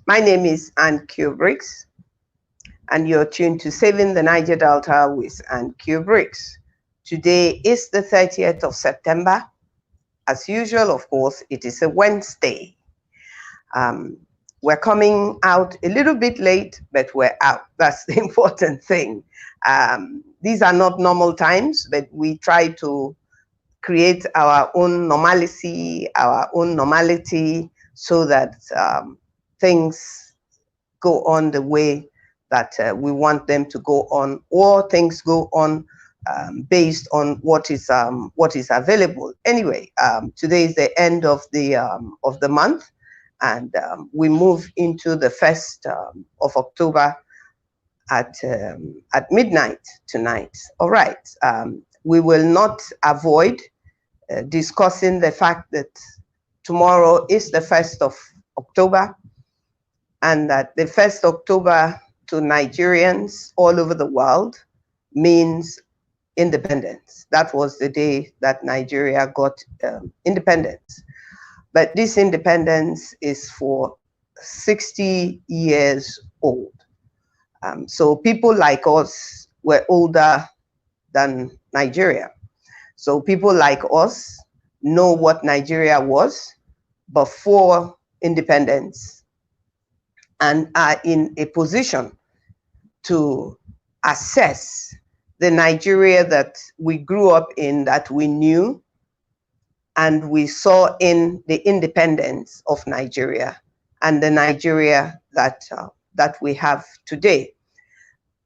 My name is Annkio Briggs, and you're tuned to Saving the Niger Delta with Annkio Briggs. Today is the 30th of September. As usual, of course, it is a Wednesday. We're coming out a little bit late, but we're out. That's the important thing. These are not normal times, but we try to create our own normalcy, our own normality, so that things go on the way that we want them to go on, or things go on based on what is available. Anyway, today is the end of the month, and we move into the 1st of October at midnight tonight. All right. We will not avoid discussing the fact that tomorrow is the 1st of October, and that the 1st October to Nigerians all over the world means independence. That was the day that Nigeria got independence. But this independence is for 60 years old. So people like us were older than Nigeria. So people like us know what Nigeria was before independence and are in a position to assess the Nigeria that we grew up in, that we knew and we saw in the independence of Nigeria, and the Nigeria that we have today.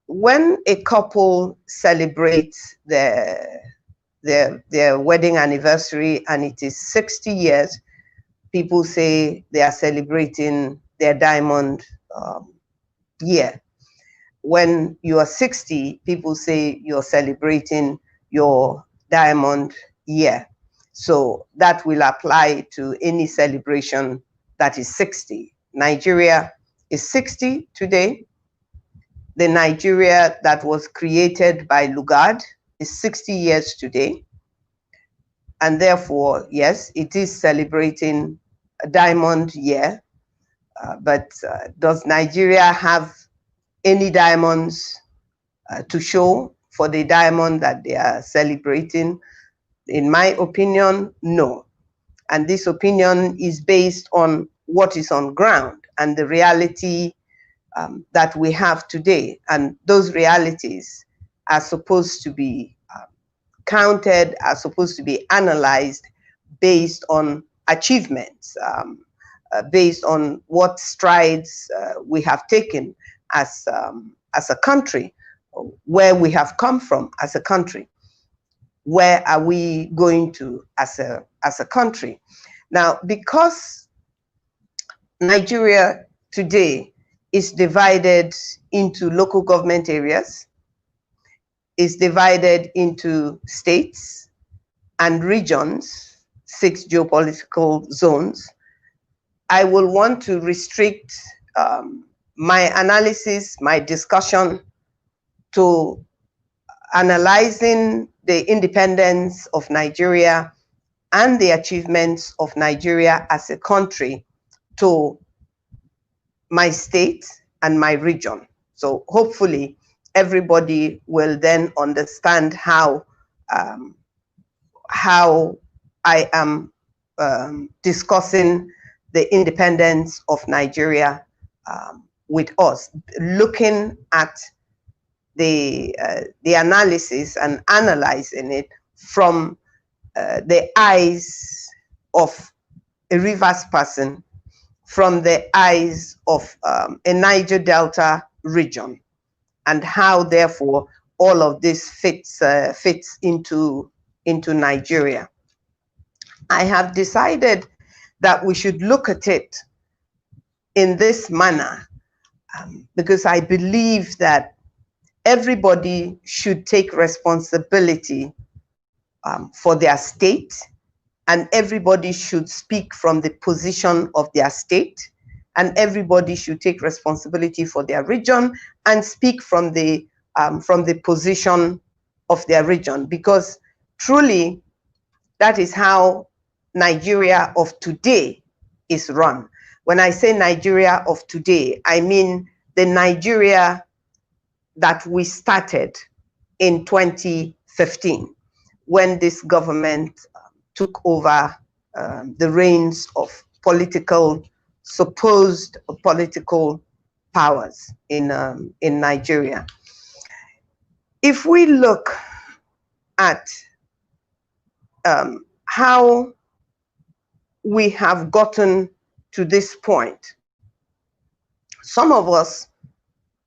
When a couple celebrates their wedding anniversary and it is 60 years, people say they are celebrating their diamond year. When you are 60, people say you're celebrating your diamond year. So that will apply to any celebration that is 60. Nigeria is 60 today. The Nigeria that was created by Lugard is 60 years today. And therefore, yes, it is celebrating a diamond year. But does Nigeria have any diamonds to show for the diamond that they are celebrating? In my opinion, no. And this opinion is based on what is on ground and the reality that we have today. And those realities are supposed to be counted, are supposed to be analyzed based on achievements, based on what strides we have taken as a country, where we have come from as a country. Where are we going to as a country? Now, because Nigeria today is divided into local government areas, is divided into states and regions, 6 geopolitical zones, I will want to restrict my analysis, my discussion, to analyzing the independence of Nigeria and the achievements of Nigeria as a country to my state and my region. So hopefully everybody will then understand how I am discussing the independence of Nigeria with us, looking at the analysis and analyzing it from the eyes of a Rivers person, from the eyes of a Niger Delta region, and how therefore all of this fits into Nigeria. I have decided that we should look at it in this manner because I believe that everybody should take responsibility for their state, and everybody should speak from the position of their state, and everybody should take responsibility for their region and speak from the position of their region, because truly that is how Nigeria of today is run. When I say Nigeria of today, I mean the Nigeria that we started in 2015, when this government took over the reins of supposed political powers in Nigeria. If we look at how we have gotten to this point, some of us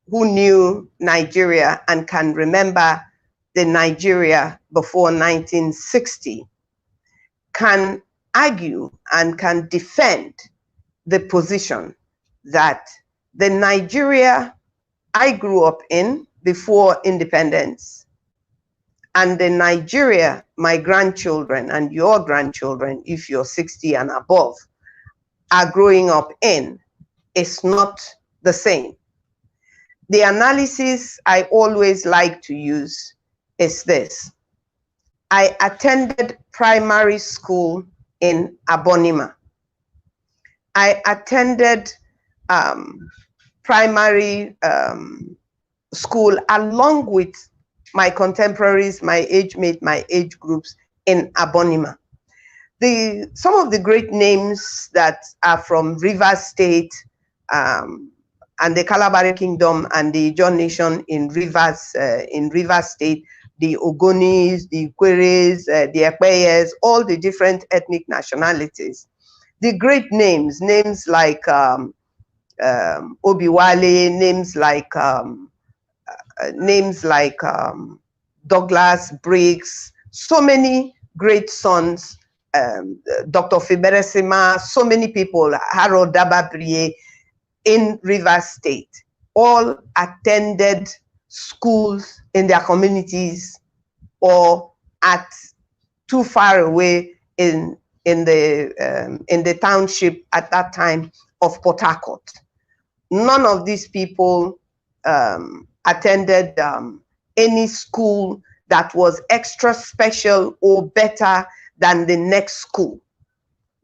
who knew Nigeria and can remember the Nigeria before 1960 can argue and can defend the position that the Nigeria I grew up in before independence and the Nigeria my grandchildren and your grandchildren, if you're 60 and above, are growing up in is not the same. The analysis I always like to use is this. I attended primary school in Abonima. I attended primary school along with my contemporaries, my age mate, my age groups in Abonima. Some of the great names that are from Rivers State and the Kalabari Kingdom and the Ijaw Nation in Rivers State, the Ogonis, the Ikweres, the Ekpeyes, all the different ethnic nationalities. The great names like Obiwale, names like Douglas Briggs, so many great sons, Dr. Fiberesima, so many people, Harold Dababrie in Rivers State, all attended schools in their communities or at too far away in the township at that time of Port Harcourt. None of these people attended any school that was extra special or better than the next school.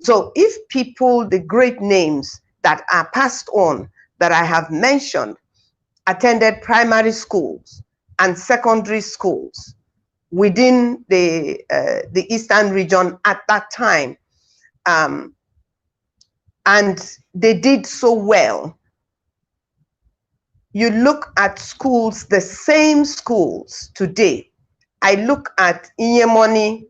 So if people, the great names that are passed on that I have mentioned, attended primary schools and secondary schools within the Eastern region at that time, and they did so well. You look at schools, the same schools today. I look at Inyemoni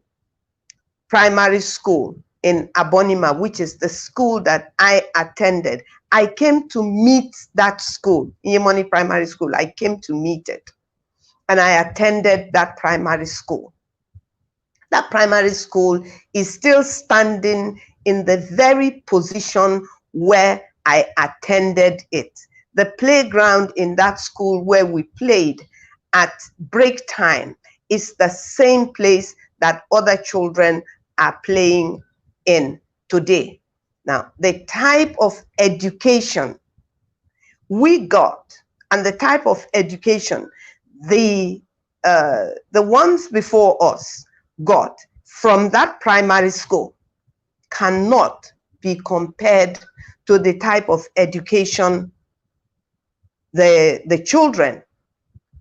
Primary School in Abonima, which is the school that I attended. I came to meet that school, Inyemoni Primary School. I came to meet it, and I attended that primary school. That primary school is still standing in the very position where I attended it. The playground in that school where we played at break time is the same place that other children are playing in today. Now, the type of education we got and the type of education the ones before us got from that primary school cannot be compared to the type of education the children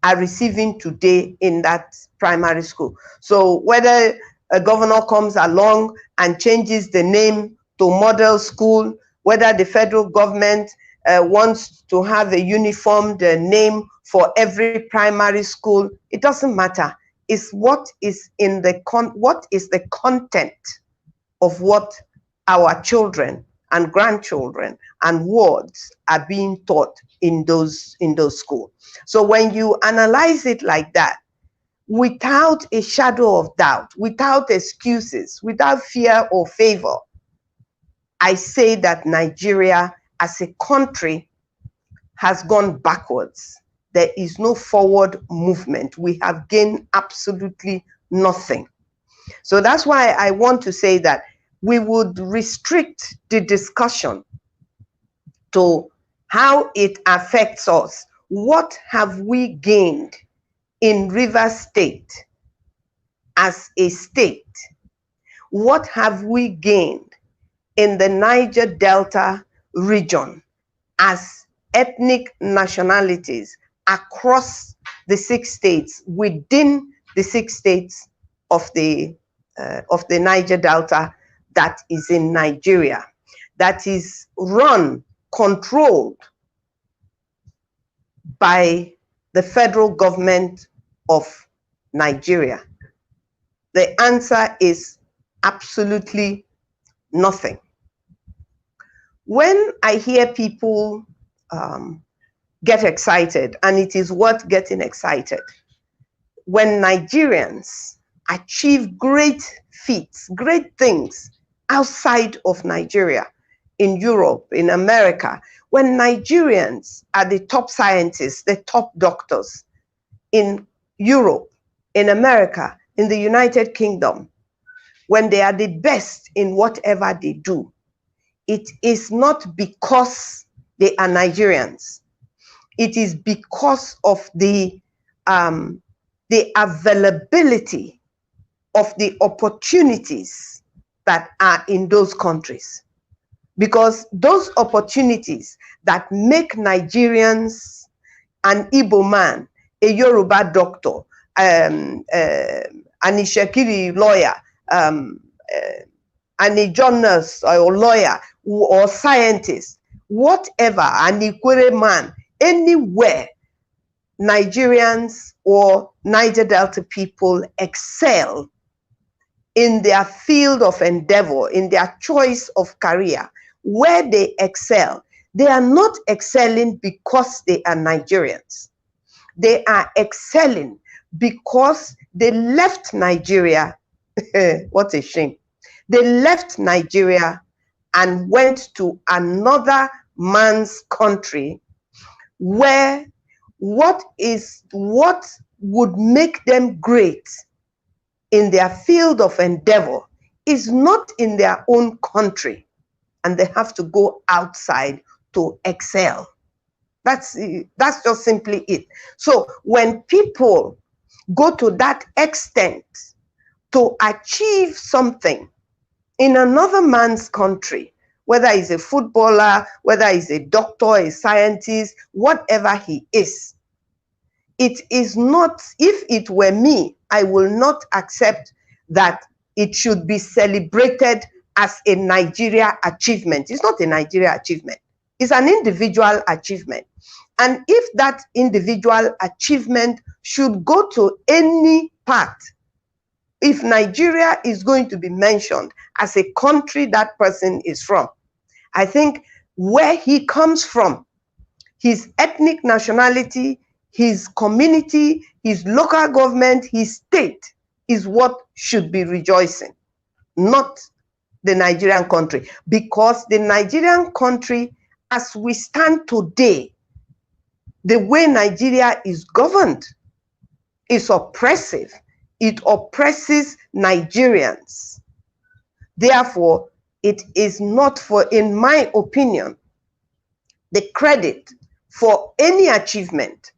are receiving today in that primary school. So whether a governor comes along and changes the name to model school, whether the federal government wants to have a uniformed name for every primary school, it doesn't matter. It's what is in the content of what our children and grandchildren and wards are being taught in those schools. So when you analyze it like that, without a shadow of doubt, without excuses, without fear or favor, I say that Nigeria as a country has gone backwards. There is no forward movement. We have gained absolutely nothing. So that's why I want to say that we would restrict the discussion to how it affects us. What have we gained in Rivers State as a state? What have we gained in the Niger Delta region as ethnic nationalities across the 6 states, within the 6 states of the Niger Delta that is in Nigeria, that is run, controlled by the federal government of Nigeria? The answer is absolutely nothing. When I hear people get excited, and it is worth getting excited, when Nigerians achieve great feats, great things outside of Nigeria, in Europe, in America, when Nigerians are the top scientists, the top doctors in Europe, in America, in the United Kingdom, when they are the best in whatever they do, it is not because they are Nigerians. It is because of the availability of the opportunities that are in those countries. Because those opportunities that make Nigerians, an Igbo man, a Yoruba doctor, an Ishekiri lawyer, and a journalist or lawyer or scientist, whatever, an Ikwere man, anywhere, Nigerians or Niger Delta people excel in their field of endeavor, in their choice of career. Where they excel, they are not excelling because they are Nigerians. They are excelling because they left Nigeria. What a shame. They left Nigeria and went to another man's country where what would make them great in their field of endeavor is not in their own country, and they have to go outside to excel. That's just simply it. So when people go to that extent to achieve something in another man's country, whether he's a footballer, whether he's a doctor, a scientist, whatever he is, it is not, if it were me, I will not accept that it should be celebrated as a Nigeria achievement. It's not a Nigeria achievement. It's an individual achievement. And if that individual achievement should go to any part, if Nigeria is going to be mentioned as a country that person is from, I think where he comes from, his ethnic nationality, his community, his local government, his state is what should be rejoicing, not the Nigerian country. Because the Nigerian country, as we stand today, the way Nigeria is governed is oppressive. It oppresses Nigerians. Therefore, it is not, for, in my opinion, the credit for any achievement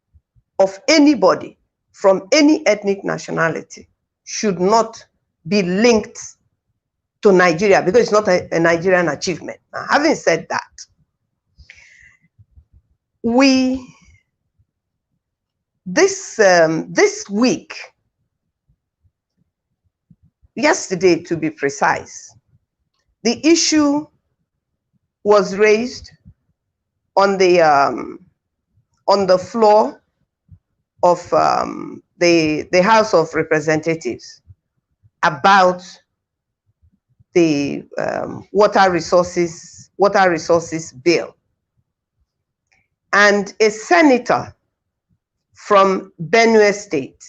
of anybody from any ethnic nationality should not be linked to Nigeria, because it's not a Nigerian achievement. Now, having said that, this week, yesterday to be precise, the issue was raised on the floor of the House of Representatives about the water resources bill. And a senator from Benue State,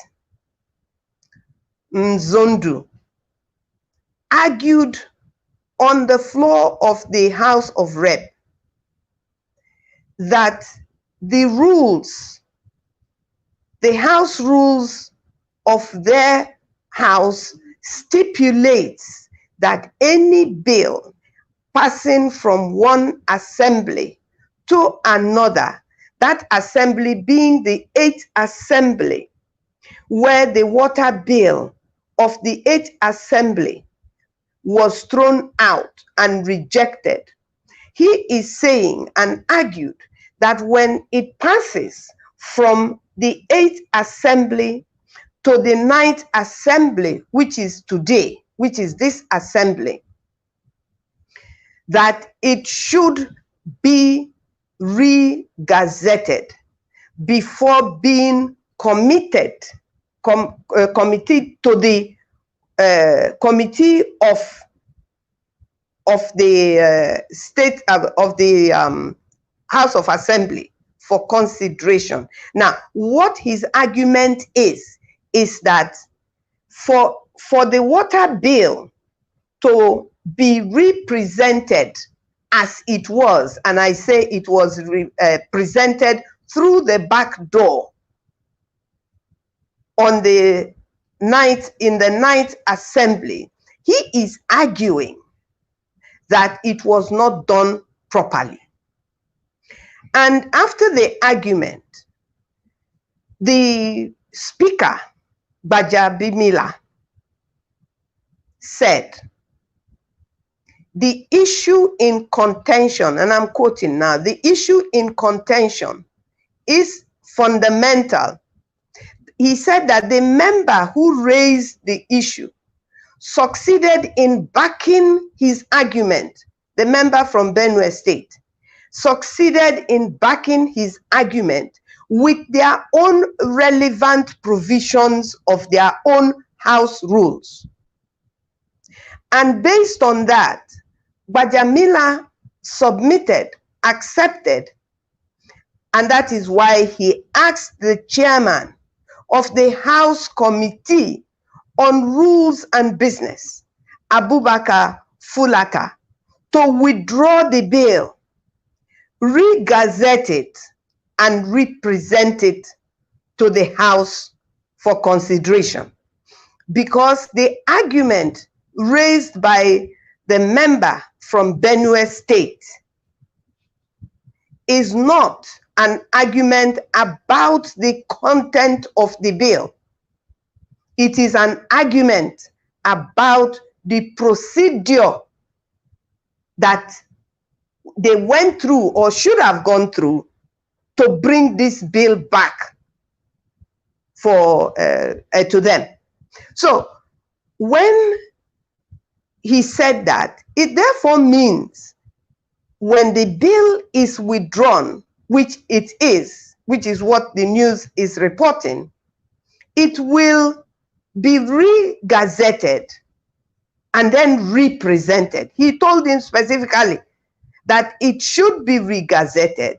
Nzondu, argued on the floor of the House of Rep that the rules, the House rules of their House stipulates that any bill passing from one assembly to another, that assembly being the 8th assembly, where the water bill of the 8th assembly was thrown out and rejected, he is saying and argued that when it passes from the 8th assembly to the 9th assembly, which is today, which is this assembly, that it should be re-gazetted before being committed to the committee of the state of the House of Assembly for consideration. Now, what his argument is that for the water bill to be represented as it was, and I say it was presented through the back door on the in the 9th assembly, he is arguing that it was not done properly. And after the argument, the speaker, Bajabimila, said, the issue in contention, and I'm quoting now, the issue in contention is fundamental. He said that the member who raised the issue succeeded in backing his argument, the member from Benue State, succeeded in backing his argument with their own relevant provisions of their own house rules. And based on that, Bajamila submitted, accepted, and that is why he asked the chairman of the House Committee on Rules and Business, Abubakar Fulaka, to withdraw the bill, re-gazette it, and represent it to the House for consideration. Because the argument raised by the member from Benue State is not an argument about the content of the bill. It is an argument about the procedure that they went through or should have gone through to bring this bill back for to them. So when he said that, it therefore means when the bill is withdrawn, which it is, which is what the news is reporting, it will be re-gazetted and then represented. He told him specifically that it should be re-gazetted,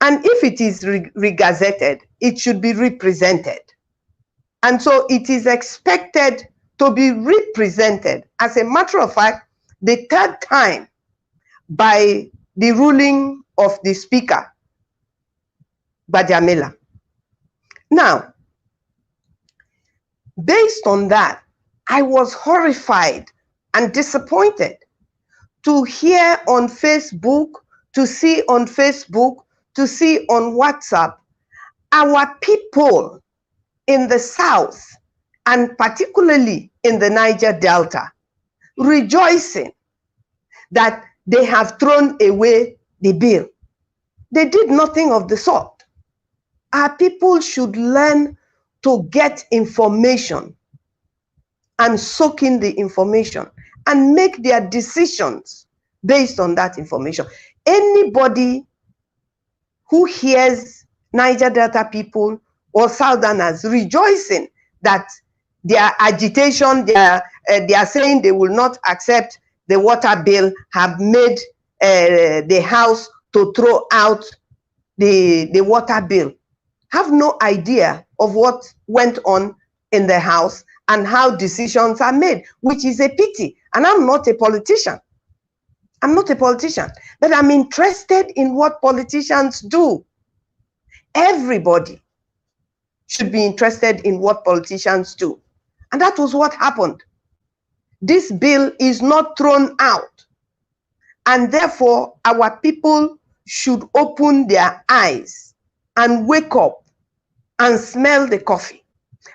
and if it is re-gazetted, it should be represented. And so it is expected to be represented, as a matter of fact, the third time by the ruling of the speaker, Bajamila. Now, based on that, I was horrified and disappointed to hear on Facebook, to see on Facebook, to see on WhatsApp, our people in the South, and particularly in the Niger Delta, rejoicing that they have thrown away the bill. They did nothing of the sort. Our people should learn to get information and soak in the information and make their decisions based on that information. Anybody who hears Niger Delta people or Southerners rejoicing that their agitation, they are saying they will not accept the water bill, have made the House to throw out the water bill, have no idea of what went on in the House and how decisions are made, which is a pity. And I'm not a politician. I'm not a politician, but I'm interested in what politicians do. Everybody should be interested in what politicians do. And that was what happened. This bill is not thrown out. And therefore, our people should open their eyes and wake up and smell the coffee,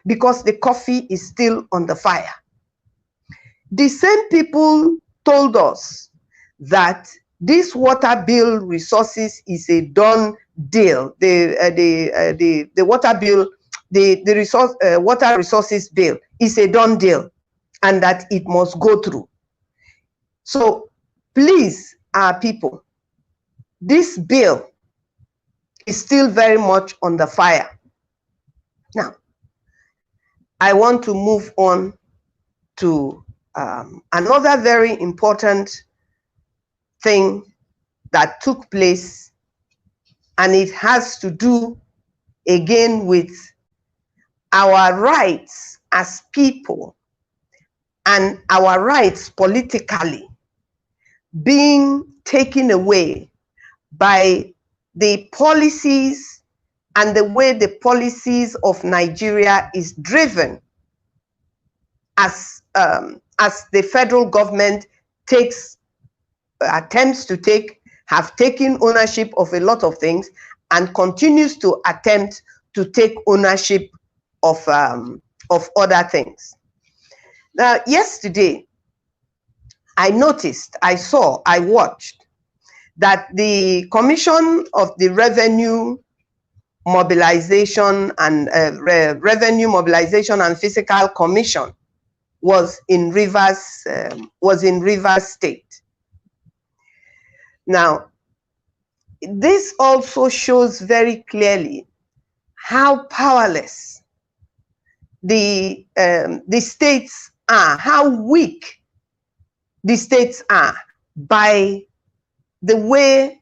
because the coffee is still on the fire. The same people told us that this water bill resources is a done deal. The water bill, the water resources bill is a done deal, and that it must go through. So please, our people, this bill is still very much on the fire. Now, I want to move on to another very important thing that took place, and it has to do again with our rights as people and our rights politically being taken away by the policies and the way the policies of Nigeria is driven as the federal government have taken ownership of a lot of things and continues to attempt to take ownership of other things. Now, yesterday, I watched that the Commission of the Revenue Mobilization and Fiscal Commission was in Rivers State. Now, this also shows very clearly how powerless the states are, how weak the states are by the way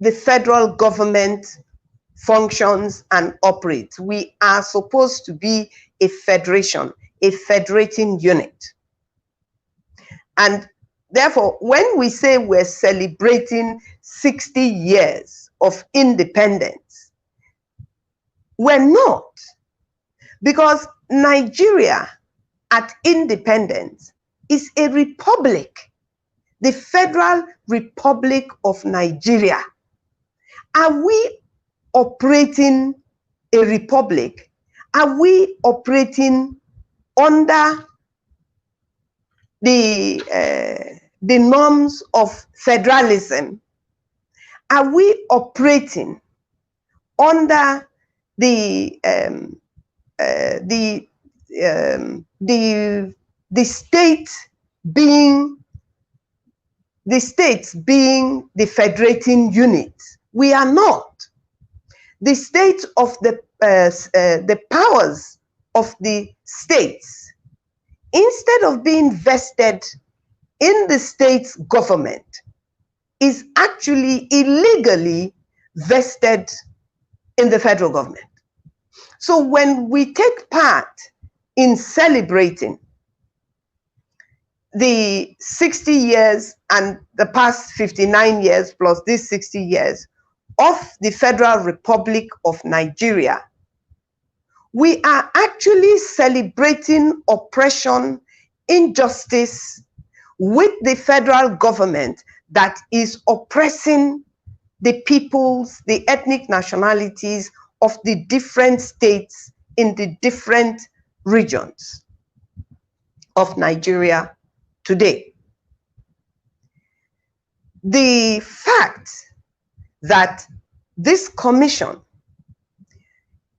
the federal government functions and operates. We are supposed to be a federation, a federating unit. And therefore, when we say we're celebrating 60 years of independence, we're not. Because Nigeria at independence is a republic, the Federal Republic of Nigeria. Are we operating a republic? Are we operating under the norms of federalism? Are we operating under the states being the federating unit? We are not. The state of the powers of the states, instead of being vested in the state's government, is actually illegally vested in the federal government. So when we take part in celebrating the 60 years and the past 59 years plus these 60 years of the Federal Republic of Nigeria, we are actually celebrating oppression, injustice with the federal government that is oppressing the peoples, the ethnic nationalities of the different states in the different regions of Nigeria today. The fact that this commission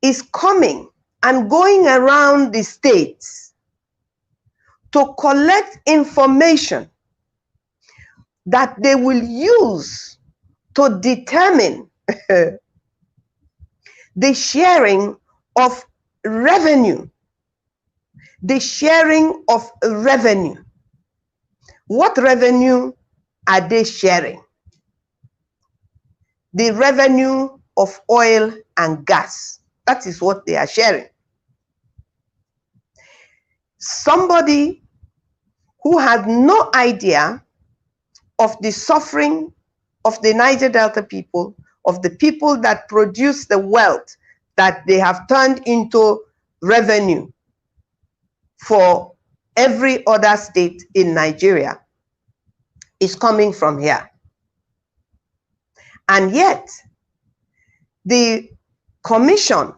is coming and going around the states to collect information that they will use to determine the sharing of revenue. The sharing of revenue. What revenue are they sharing? The revenue of oil and gas. That is what they are sharing. Somebody who had no idea of the suffering of the Niger Delta people, of the people that produce the wealth that they have turned into revenue for every other state in Nigeria, is coming from here. And yet, the commission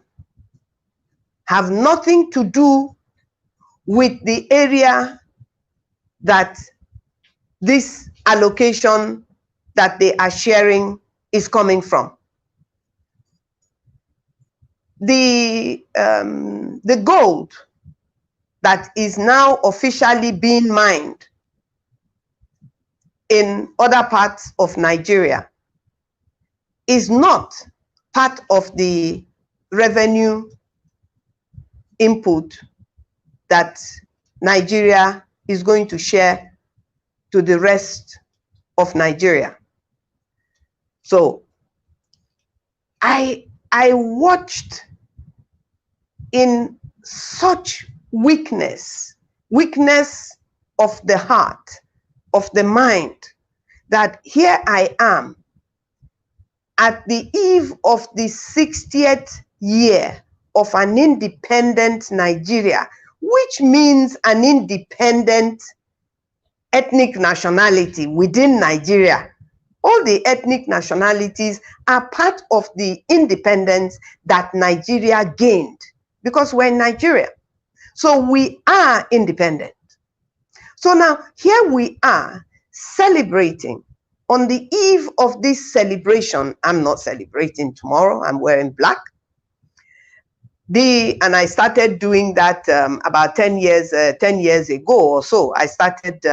have nothing to do with the area that this allocation that they are sharing is coming from. The gold that is now officially being mined in other parts of Nigeria is not part of the revenue input that Nigeria is going to share to the rest of Nigeria. So I watched in such weakness of the heart, of the mind, that here I am at the eve of the 60th year of an independent Nigeria, which means an independent ethnic nationality within Nigeria. All the ethnic nationalities are part of the independence that Nigeria gained because we're in Nigeria. So we are independent. So now here we are celebrating. On the eve of this celebration, I'm not celebrating tomorrow, I'm wearing black. And I started doing that about 10 years ago or so. I started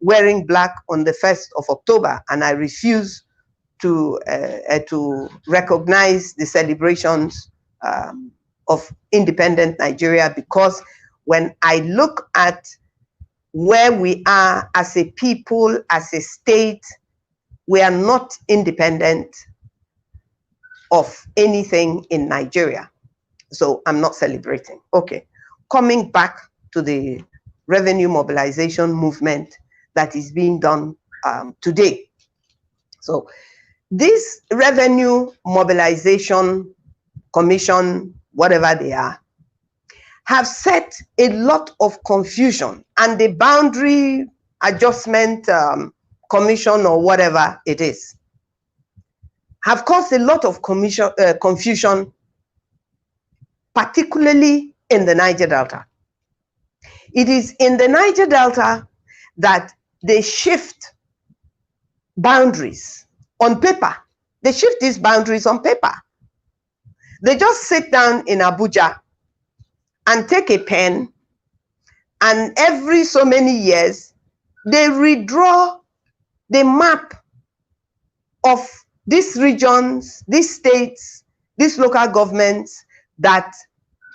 wearing black on the 1st of October, and I refuse to recognize the celebrations of independent Nigeria, because when I look at where we are as a people, as a state, we are not independent of anything in Nigeria. So I'm not celebrating. Okay, coming back to the revenue mobilization movement that is being done today. So this revenue mobilization commission, whatever they are, have set a lot of confusion, and the boundary adjustment commission or whatever it is have caused a lot of confusion, particularly in the Niger Delta. It is in the Niger Delta that they shift boundaries on paper. They shift these boundaries on paper. They just sit down in Abuja and take a pen, and every so many years, they redraw the map of these regions, these states, these local governments that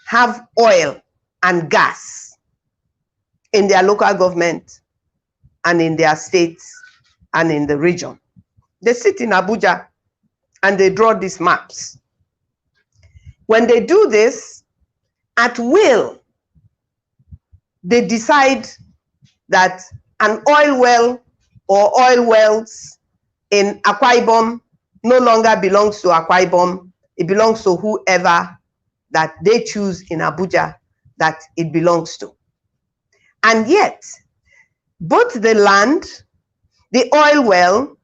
have oil and gas in their local government and in their states and in the region. They sit in Abuja and they draw these maps. When they do this, at will, they decide that an oil well or oil wells in Akwa Ibom no longer belongs to Akwa Ibom. It belongs to whoever that they choose in Abuja that it belongs to. And yet, both the land, the oil well,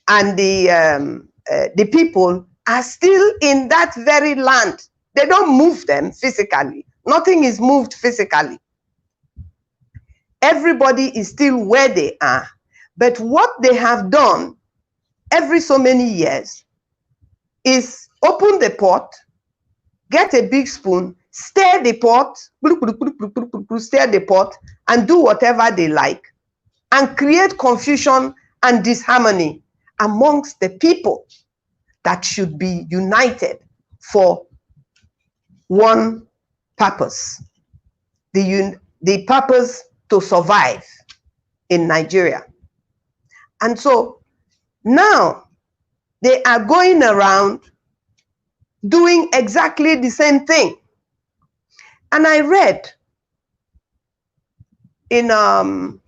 and the people are still in that very land. They don't move them physically. Nothing is moved physically. Everybody is still where they are. But what they have done every so many years is open the pot, get a big spoon, stir the pot, stir the pot, and do whatever they like, and create confusion and disharmony amongst the people that should be united for one purpose, the purpose to survive in Nigeria. And so now they are going around doing exactly the same thing. And I read in on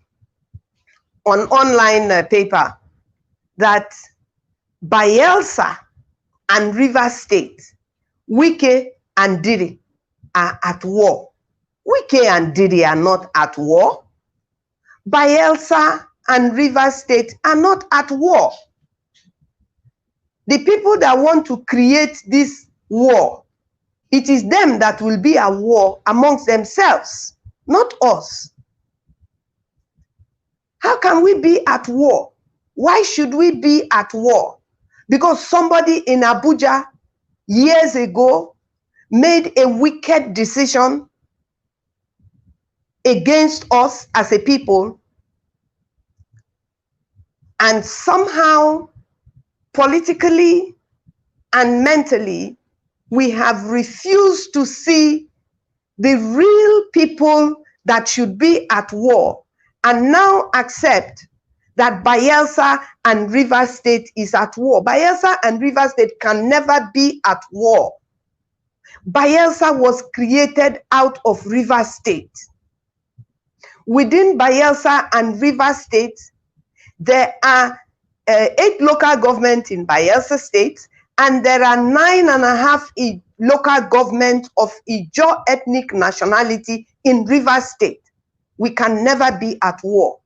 online paper that Bayelsa and Rivers State, Wike and Didi are at war. Wike and Didi are not at war. Bayelsa and Rivers State are not at war. The people that want to create this war, it is them that will be at war amongst themselves, not us. How can we be at war Why should we be at war? Because somebody in Abuja years ago made a wicked decision against us as a people, and somehow politically and mentally we have refused to see the real people that should be at war, and now accept that Bayelsa and Rivers State is at war. Bayelsa and Rivers State can never be at war. Bayelsa was created out of Rivers State. Within Bayelsa and Rivers State, there are 8 local governments in Bayelsa State, and there are 9.5 local governments of Ijaw ethnic nationality in Rivers State. We can never be at war.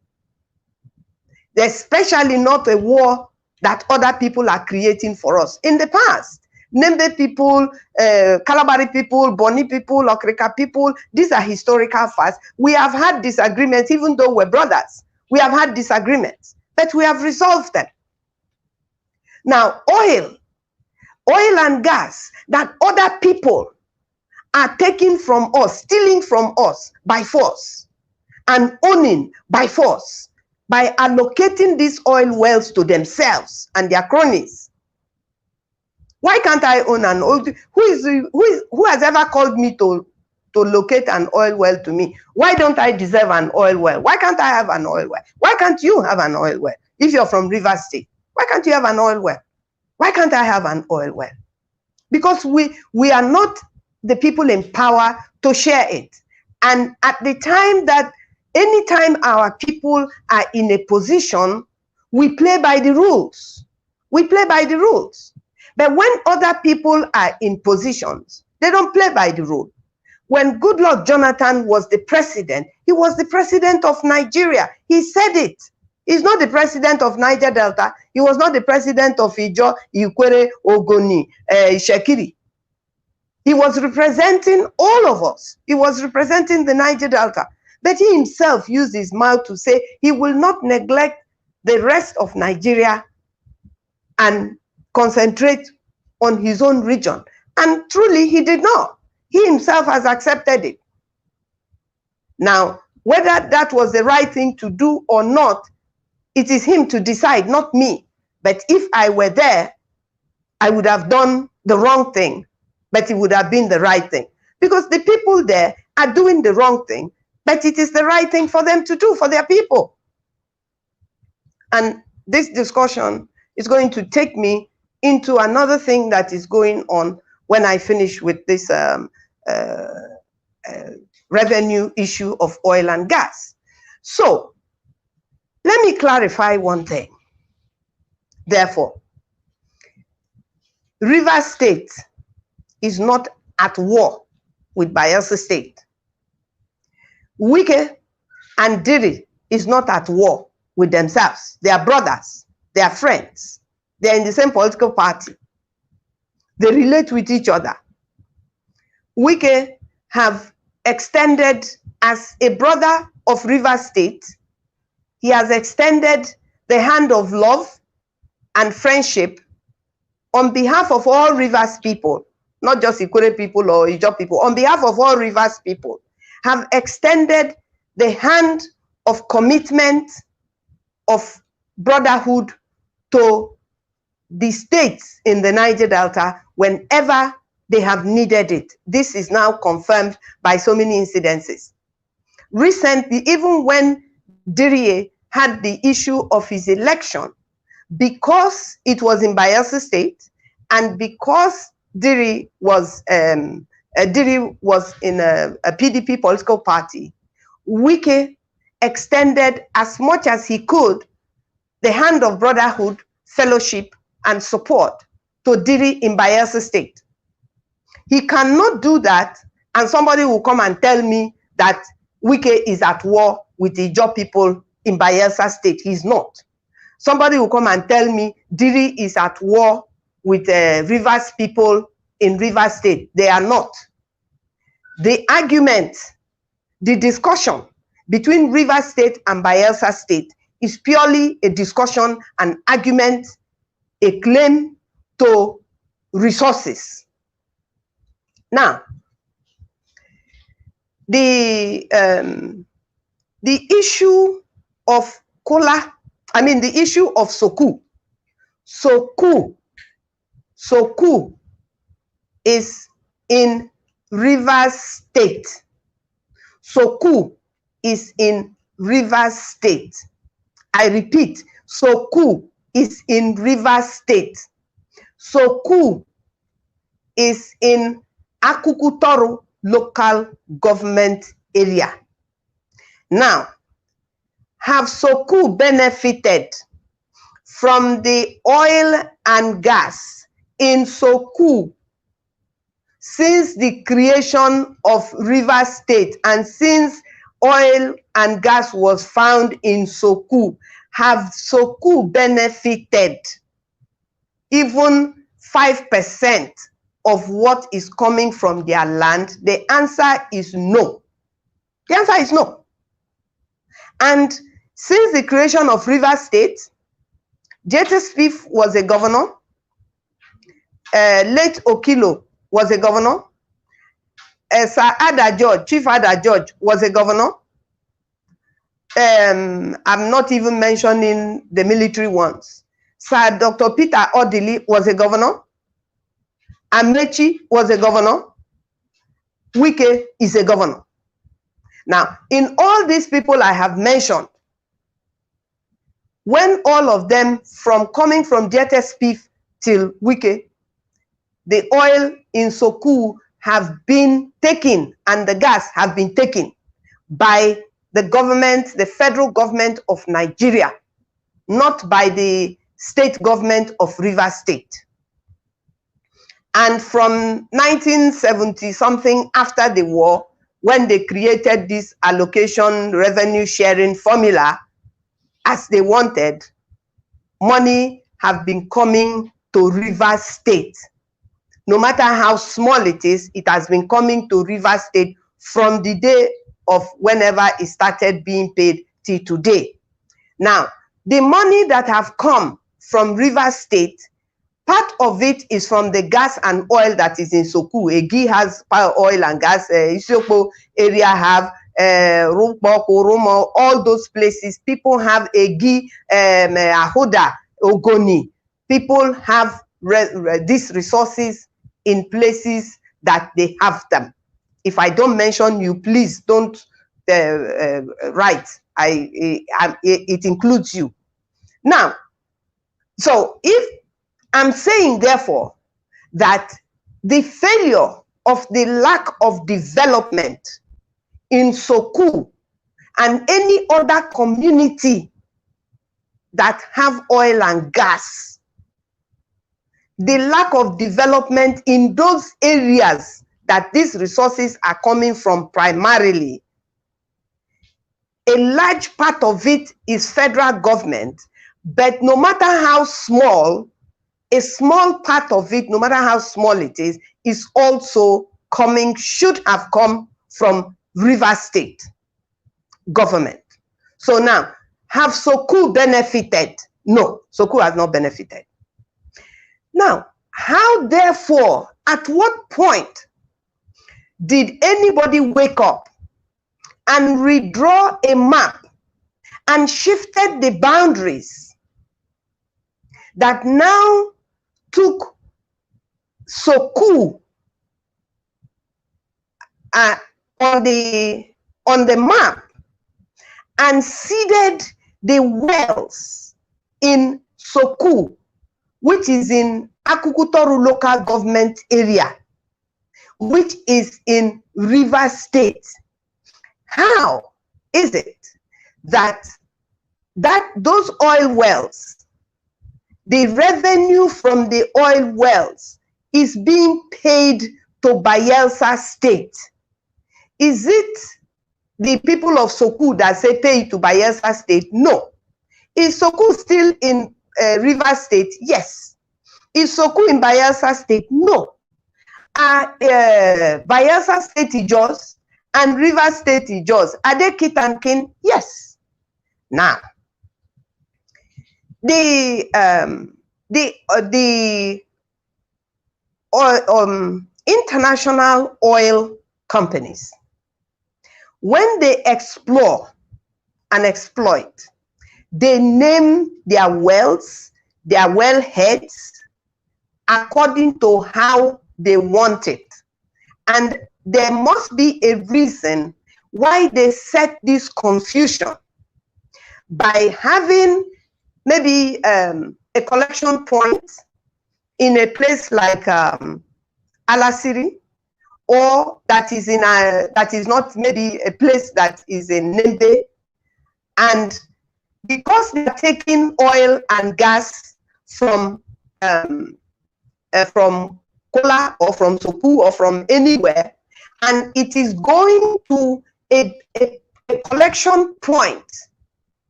Especially not a war that other people are creating for us. In the past, Nembe people, Kalabari people, Boni people, Okrika people, these are historical facts. We have had disagreements, even though we're brothers. We have had disagreements, but we have resolved them. Now, oil and gas that other people are taking from us, stealing from us by force, and owning by force, by allocating these oil wells to themselves and their cronies. Why can't I own an oil? Who has ever called me to locate an oil well to me? Why don't I deserve an oil well? Why can't I have an oil well? Why can't you have an oil well? If you're from Rivers State, why can't you have an oil well? Why can't I have an oil well? Because we are not the people in power to share it. And at the time that, anytime our people are in a position, we play by the rules. We play by the rules. But when other people are in positions, they don't play by the rule. When Goodluck Jonathan was the president, he was the president of Nigeria. He said it. He's not the president of Niger Delta. He was not the president of Ijaw, Ikwere, Ogoni, Shekiri. He was representing all of us. He was representing the Niger Delta. But he himself used his mouth to say he will not neglect the rest of Nigeria and concentrate on his own region. And truly, he did not. He himself has accepted it. Now, whether that was the right thing to do or not, it is him to decide, not me. But if I were there, I would have done the wrong thing, but it would have been the right thing. Because the people there are doing the wrong thing, but it is the right thing for them to do for their people. And this discussion is going to take me into another thing that is going on when I finish with this revenue issue of oil and gas. So, let me clarify one thing. Therefore, Rivers State is not at war with Bayelsa State. Wike and Diri is not at war with themselves. They are brothers. They are friends. They are in the same political party. They relate with each other. Wike have extended, as a brother of Rivers State, he has extended the hand of love and friendship on behalf of all Rivers people, not just Ikure people or Ijaw people, on behalf of all Rivers people, have extended the hand of commitment, of brotherhood to the states in the Niger Delta whenever they have needed it. This is now confirmed by so many incidences. Recently, even when Diri had the issue of his election, because it was in Bayelsa State, and because Diri was in a PDP political party, Wike extended as much as he could the hand of brotherhood, fellowship, and support to Diri in Bayelsa State. He cannot do that, and somebody will come and tell me that Wike is at war with the Ijaw people in Bayelsa State. He's not. Somebody will come and tell me Diri is at war with Rivers people in Rivers State. They are not. The argument, the discussion between Rivers State and Bayelsa State is purely a discussion, an argument, a claim to resources. Now, the issue of the issue of Soku. Soku is in Rivers State. Soku is in Rivers State. I repeat, Soku is in Rivers State. Soku is in Akukutoru local government area. Now, have Soku benefited from the oil and gas in Soku since the creation of Rivers State, and since oil and gas was found in Soku? Have Soku benefited even 5% of what is coming from their land? The answer is no. The answer is no. And since the creation of Rivers State, J.T. Smith was a governor, late Okilo was a governor, Sir Ada George, Chief Ada George was a governor. I'm not even mentioning the military ones. Sir Dr. Peter Odili was a governor. Amechi was a governor. Wike is a governor. Now, in all these people I have mentioned, when all of them, from coming from JTSP till Wike, the oil in Soku have been taken and the gas have been taken by the government, the federal government of Nigeria, not by the state government of Rivers State. And from 1970 something, after the war, when they created this allocation revenue sharing formula as they wanted, money have been coming to Rivers State. No matter how small it is, it has been coming to Rivers State from the day of whenever it started being paid till today. Now, the money that have come from Rivers State, part of it is from the gas and oil that is in Soku. Egi has oil and gas. Isiokpo area have Rumpoko, Rumo, all those places. People have Egi, Ahoda, Ogoni. People have these resources in places that they have them. If I don't mention you, please don't write. It includes you. Now, so if I'm saying, therefore, that the failure of the lack of development in Soku and any other community that have oil and gas, the lack of development in those areas that these resources are coming from primarily, a large part of it is federal government, but no matter how small, a small part of it, no matter how small it is also coming, should have come from Rivers State government. So now, have Soku benefited? No, Soku has not benefited. Now, how therefore, at what point did anybody wake up and redraw a map and shifted the boundaries that now took Soku on the map and seeded the wells in Soku, which is in Akukutoru local government area, which is in Rivers State? How is it that those oil wells, the revenue from the oil wells is being paid to Bayelsa State? Is it the people of Soku that say pay it to Bayelsa State? No. Is Soku still in Rivers State? Yes. Is Soku in Bayelsa State? No. Bayelsa State Ijos and Rivers State Ijos, are they kith and kin? Yes. Now, the international oil companies, when they explore and exploit, they name their wells, their wellheads, according to how they want it. And there must be a reason why they set this confusion by having maybe a collection point in a place like Alasiri, or that is in that is not maybe a place that is in Nembe, and because they are taking oil and gas from Kola or from Sopu or from anywhere, and it is going to a collection point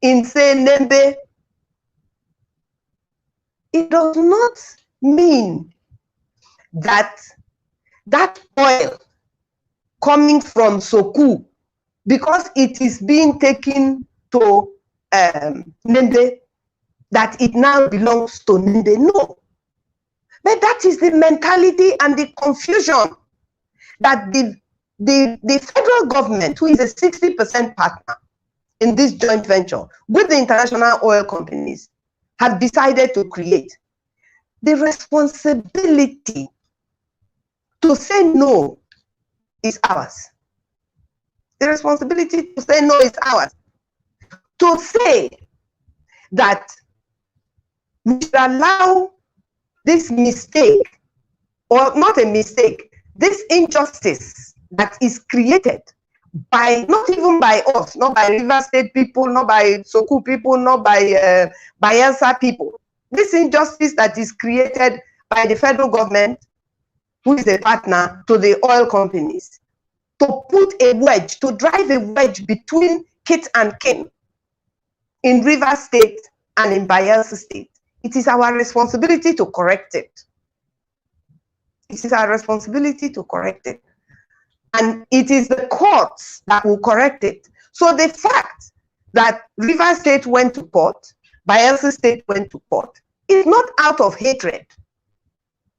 in, say, Nembe, it does not mean that that oil coming from Soku, because it is being taken to Nembe, that it now belongs to Nembe. No. But that is the mentality and the confusion that the federal government, who is a 60% partner in this joint venture with the international oil companies, have decided to create. The responsibility to say no is ours. The responsibility to say no is ours. To say that we should allow this mistake, or not a mistake, this injustice that is created by, not even by us, not by River State people, not by Soku people, not by Bayelsa people. This injustice that is created by the federal government, who is a partner to the oil companies, to put a wedge, to drive a wedge between kith and kin in River State and in Bayelsa State. It is our responsibility to correct it. It is our responsibility to correct it. And it is the courts that will correct it. So the fact that River State went to court, Bayelsa State went to court, is not out of hatred.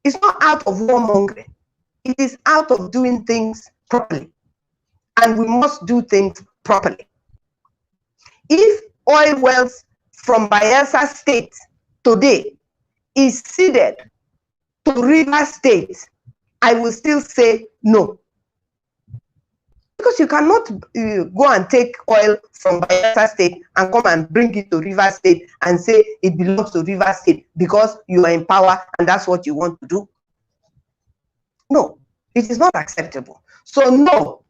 It's not out of warmongering. It is out of doing things properly. And we must do things properly. If oil wells from Bayelsa State today is ceded to River State, I will still say no. Because you cannot go and take oil from Bayelsa State and come and bring it to River State and say it belongs to River State because you are in power and that's what you want to do. No, it is not acceptable. So no,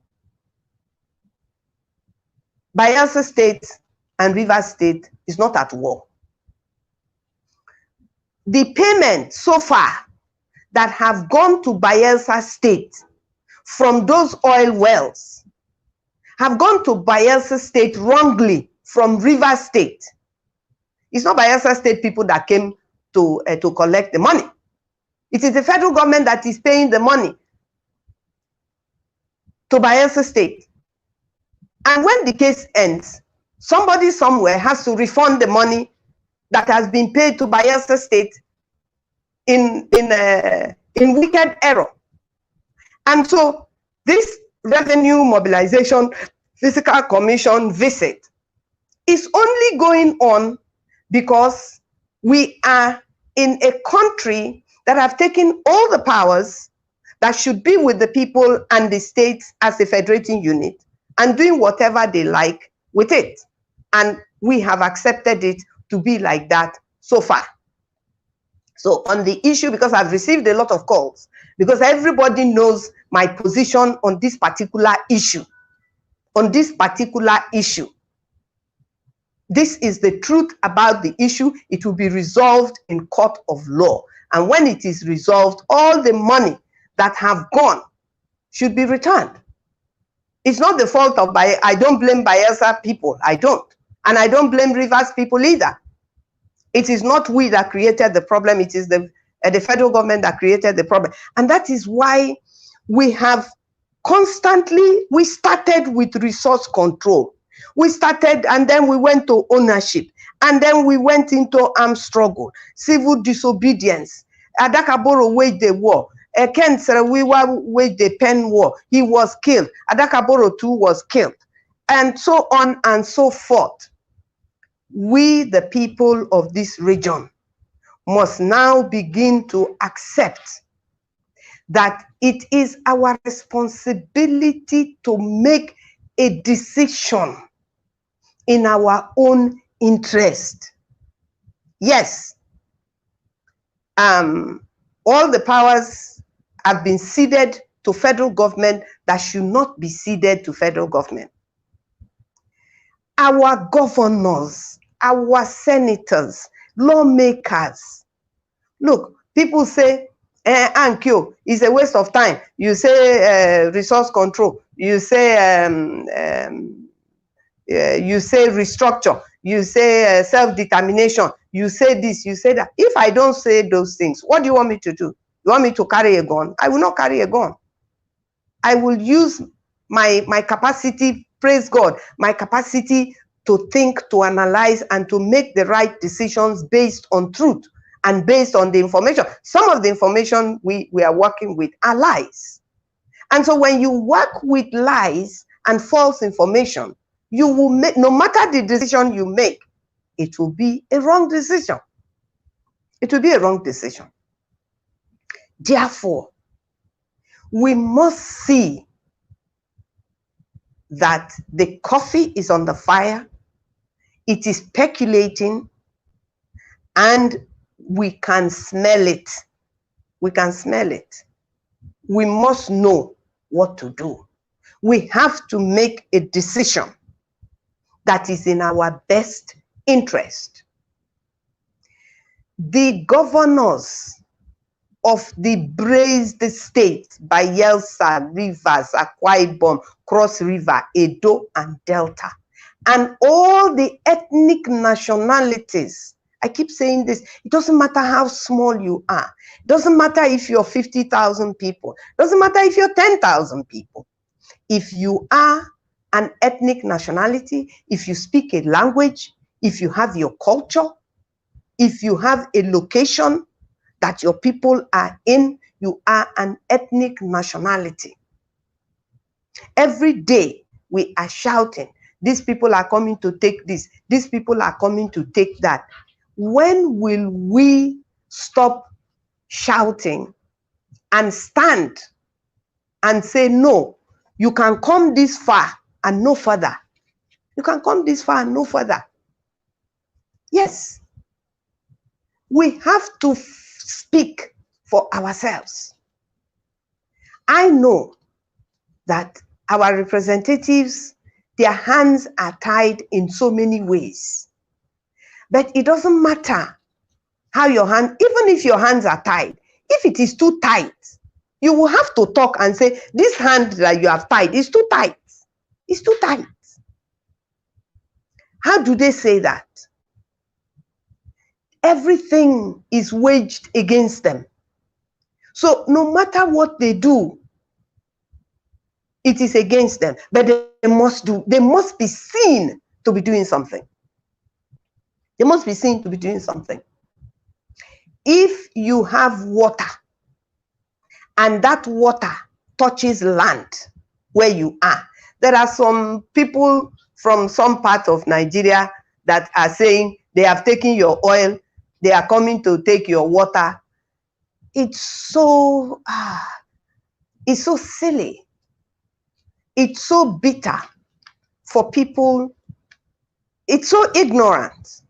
Bayelsa State and River State is not at war. The payment so far that have gone to Bayelsa State from those oil wells have gone to Bayelsa State wrongly from River State. It's not Bayelsa State people that came to collect the money. It is the federal government that is paying the money to Bayelsa State. And when the case ends, somebody somewhere has to refund the money that has been paid to Bayelsa State in wicked error. And so this revenue mobilization fiscal commission visit is only going on because we are in a country that have taken all the powers that should be with the people and the states as a federating unit and doing whatever they like with it. And we have accepted it to be like that so far. So on the issue, because I've received a lot of calls, because everybody knows my position on this particular issue. On this particular issue. This is the truth about the issue. It will be resolved in court of law. And when it is resolved, all the money that have gone should be returned. It's not the fault of I don't blame Bayelsa people. I don't. And I don't blame Rivers people either. It is not we that created the problem. It is the federal government that created the problem. And that is why we have constantly, we started with resource control. We started and then we went to ownership. And then we went into armed struggle, civil disobedience. Adakaboro waged the war. Ken Serawiwa waged the pen war. He was killed. Adakaboro too was killed. And so on and so forth. We, the people of this region, must now begin to accept that it is our responsibility to make a decision in our own interest. Yes, all the powers have been ceded to federal government that should not be ceded to federal government. Our governors, our senators, lawmakers. Look, people say, Annkio is a waste of time. You say resource control. You say restructure. You say self-determination. You say this, you say that. If I don't say those things, what do you want me to do? You want me to carry a gun? I will not carry a gun. I will use my capacity, praise God, my capacity to think, to analyze, and to make the right decisions based on truth and based on the information. Some of the information we are working with are lies. And so when you work with lies and false information, you will make, no matter the decision you make, it will be a wrong decision. It will be a wrong decision. Therefore, we must see that the coffee is on the fire, it is percolating, and we can smell it. We can smell it. We must know what to do. We have to make a decision that is in our best interest. The governors of the braised states, Bayelsa, Rivers, Akwa Ibom, Cross River, Edo, and Delta, and all the ethnic nationalities. I keep saying this, it doesn't matter how small you are. It doesn't matter if you're 50,000 people. It doesn't matter if you're 10,000 people. If you are an ethnic nationality, if you speak a language, if you have your culture, if you have a location that your people are in, you are an ethnic nationality. Every day we are shouting, these people are coming to take this, these people are coming to take that. When will we stop shouting and stand and say, no, you can come this far and no further? You can come this far and no further. Yes, we have to speak for ourselves. I know that our representatives, their hands are tied in so many ways. But it doesn't matter how your hand, even if your hands are tied, if it is too tight, you will have to talk and say, this hand that you have tied is too tight. It's too tight. How do they say that? Everything is waged against them. So no matter what they do, it is against them. But they must be seen to be doing something. They must be seen to be doing something. If you have water and that water touches land where you are, there are some people from some part of Nigeria that are saying they have taken your oil, they are coming to take your water. It's so silly. It's so bitter for people. It's so ignorant.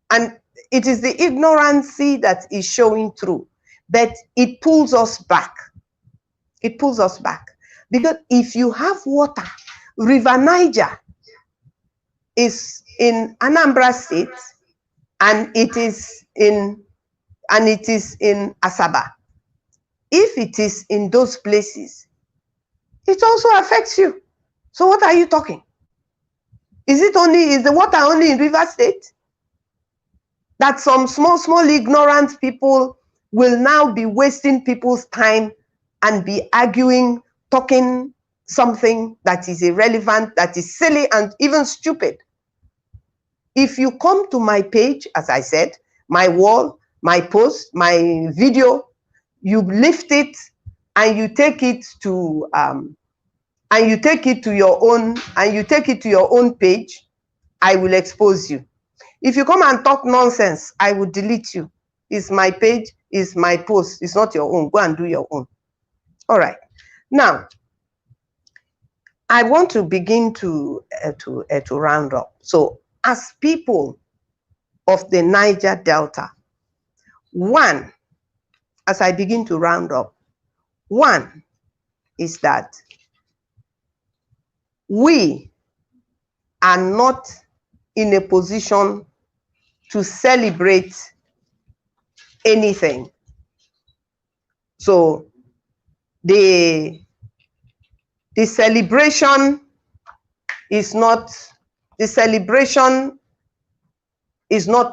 And it is the ignorancy that is showing through. But it pulls us back. It pulls us back. Because if you have water, River Niger is in Anambra State, and it is in Asaba. If it is in those places, it also affects you. So what are you talking? Is the water only in River State? That some small ignorant people will now be wasting people's time and be arguing, talking something that is irrelevant, that is silly and even stupid. If you come to my page, as I said, my wall, my post, my video, you lift it and you take it to your own page, I will expose you. If you come and talk nonsense, I will delete you. It's my page, it's my post, it's not your own. Go and do your own. All right. Now, I want to begin to round up. So, as people of the Niger Delta, one, as I begin to round up, one is that we are not in a position to celebrate anything. So the celebration is not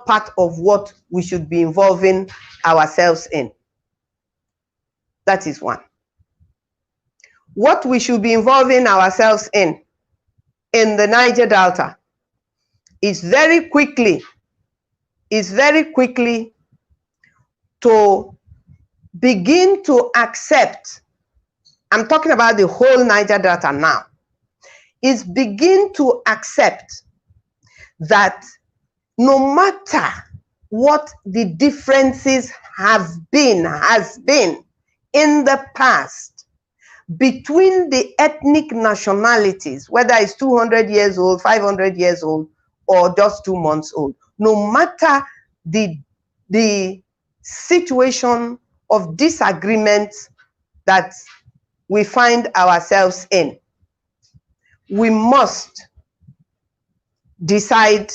part of what we should be involving ourselves in. That is one. What we should be involving ourselves in the Niger Delta is very quickly to begin to accept, I'm talking about the whole Niger Delta now, is begin to accept that no matter what the differences has been in the past between the ethnic nationalities, whether it's 200 years old, 500 years old, or just 2 months old, no matter the situation of disagreement that we find ourselves in, we must decide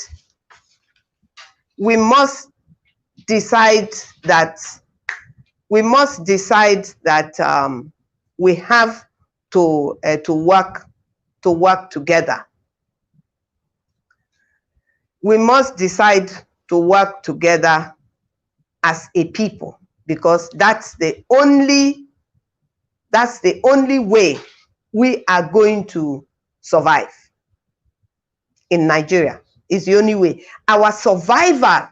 that we have to work together. We must decide to work together as a people, because that's the only way we are going to survive in Nigeria. It's the only way. Our survival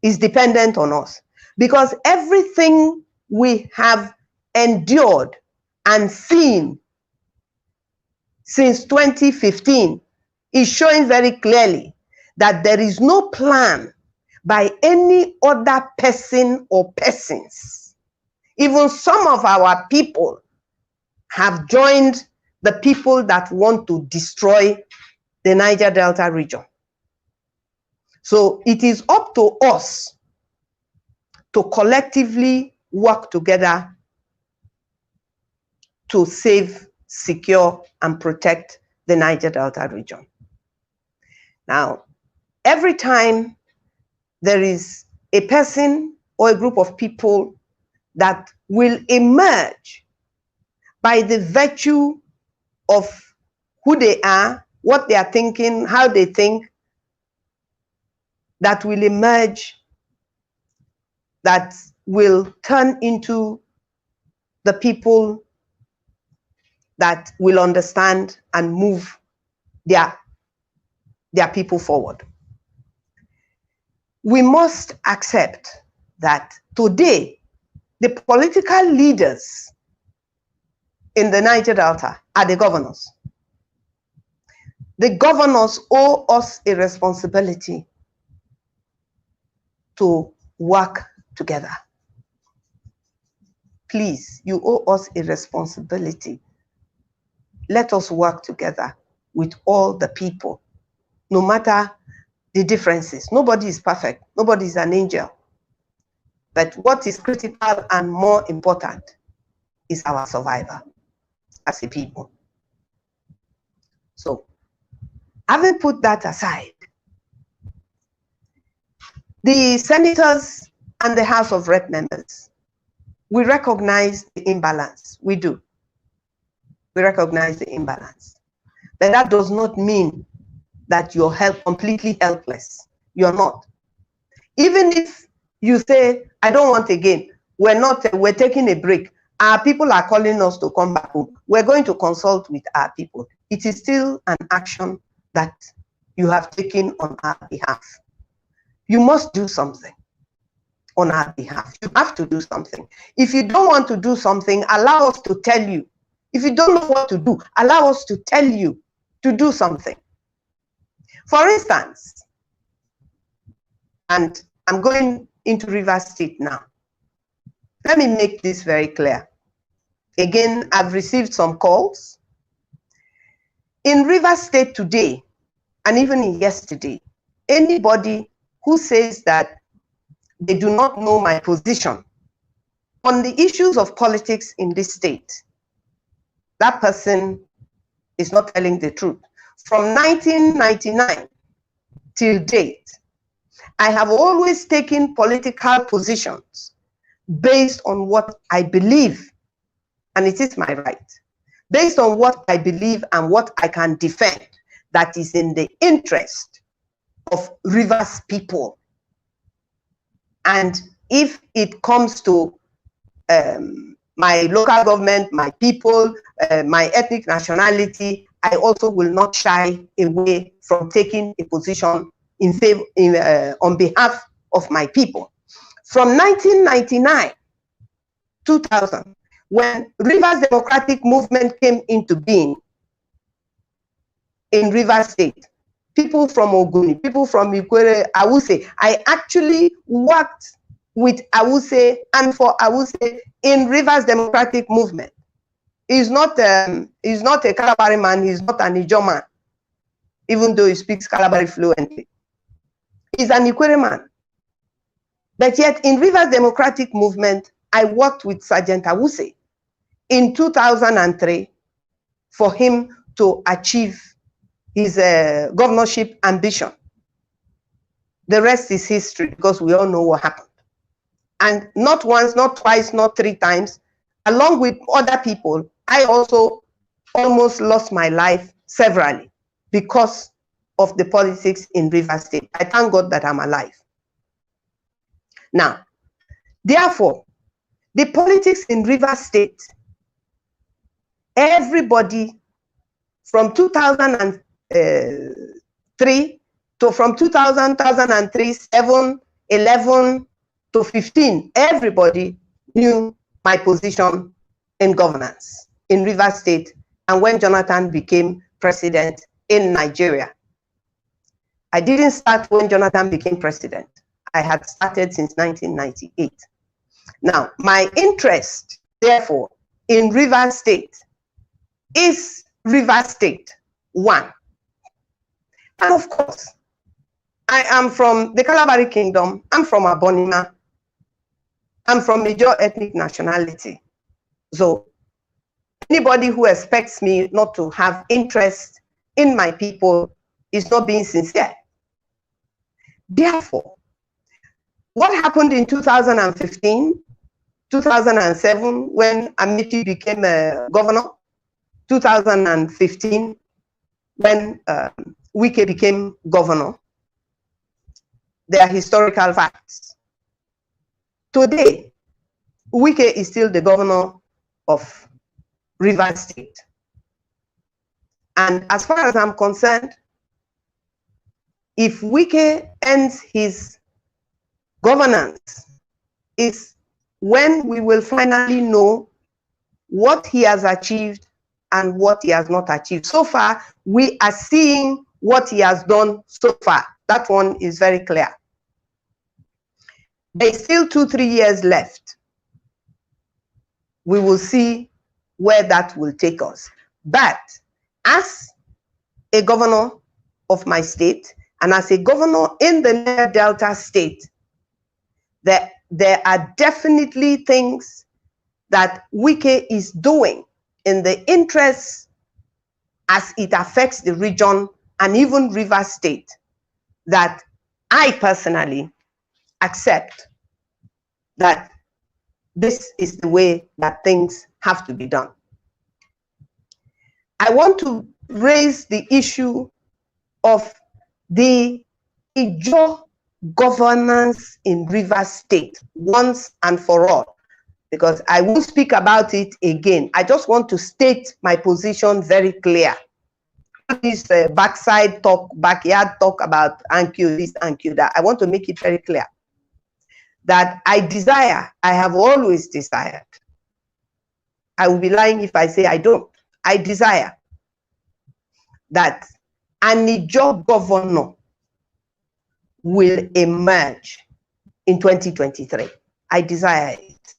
is dependent on us, because everything we have endured and seen since 2015 is showing very clearly that there is no plan by any other person or persons. Even some of our people have joined the people that want to destroy the Niger Delta region. So it is up to us to collectively work together to save, secure, and protect the Niger Delta region. Now, every time there is a person or a group of people that will emerge by the virtue of who they are, what they are thinking, how they think, that will emerge, that will turn into the people that will understand and move their people forward. We must accept that today the political leaders in the Niger Delta are the governors. The governors owe us a responsibility to work together. Please, you owe us a responsibility. Let us work together with all the people, no matter the differences. Nobody is perfect. Nobody is an angel. But what is critical and more important is our survival as a people. So, having put that aside, the senators and the House of Rep members, we recognize the imbalance. We do. We recognize the imbalance. But that does not mean that you're completely helpless. You're not. Even if you say, I don't want again, we're taking a break, our people are calling us to come back home, we're going to consult with our people. It is still an action that you have taken on our behalf. You must do something on our behalf. You have to do something. If you don't want to do something, allow us to tell you. If you don't know what to do, allow us to tell you to do something. For instance, and I'm going into Rivers State now. Let me make this very clear. Again, I've received some calls. In Rivers State today, and even yesterday, anybody who says that they do not know my position on the issues of politics in this state, that person is not telling the truth. From 1999 till date, I have always taken political positions based on what I believe, and it is my right, based on what I believe and what I can defend that is in the interest of Rivers people. And if it comes to my local government, my people, my ethnic nationality, I also will not shy away from taking a position in favor, on behalf of my people. From 1999, 2000, when Rivers Democratic Movement came into being in Rivers State, people from Oguni, people from Ikwere, Awuse, I actually worked with Awuse and for Awuse in Rivers Democratic Movement. He's not a Kalabari man, he's not an Niger man, even though he speaks Kalabari fluently. He's an Ikwere man. But yet in Rivers Democratic Movement, I worked with Sergeant Awuse in 2003 for him to achieve his governorship ambition. The rest is history because we all know what happened. And not once, not twice, not three times, along with other people, I also almost lost my life severally because of the politics in Rivers State. I thank God that I'm alive. Now, therefore, the politics in Rivers State, everybody from 2003 to from 2003, 7, 11 to 15, everybody knew my position in governance in Rivers State and when Jonathan became president in Nigeria. I didn't start when Jonathan became president. I had started since 1998. Now, my interest, therefore, in Rivers State is Rivers State 1. And of course, I am from the Kalabari Kingdom. I'm from Abonima. I'm from major ethnic nationality. So anybody who expects me not to have interest in my people is not being sincere. Therefore, what happened in 2015, 2007, when Amiti became a governor, 2015, when Wike became governor, they are historical facts. Today, Wike is still the governor of Rivers State. And as far as I'm concerned, if Wike ends his governance, is when we will finally know what he has achieved and what he has not achieved. So far, we are seeing what he has done so far. That one is very clear. There's still 2-3 years left. We will see where that will take us. But as a governor of my state, and as a governor in the Niger Delta state, there are definitely things that Wike is doing in the interests as it affects the region and even Rivers State that I personally accept that this is the way that things have to be done. I want to raise the issue of the Ijaw governance in Rivers State once and for all, because I will speak about it again. I just want to state my position very clear. this backside talk, backyard talk about Annkio this, Annkio that. I want to make it very clear that I have always desired. I will be lying if I say I don't. I desire that an Niger governor will emerge in 2023. I desire it.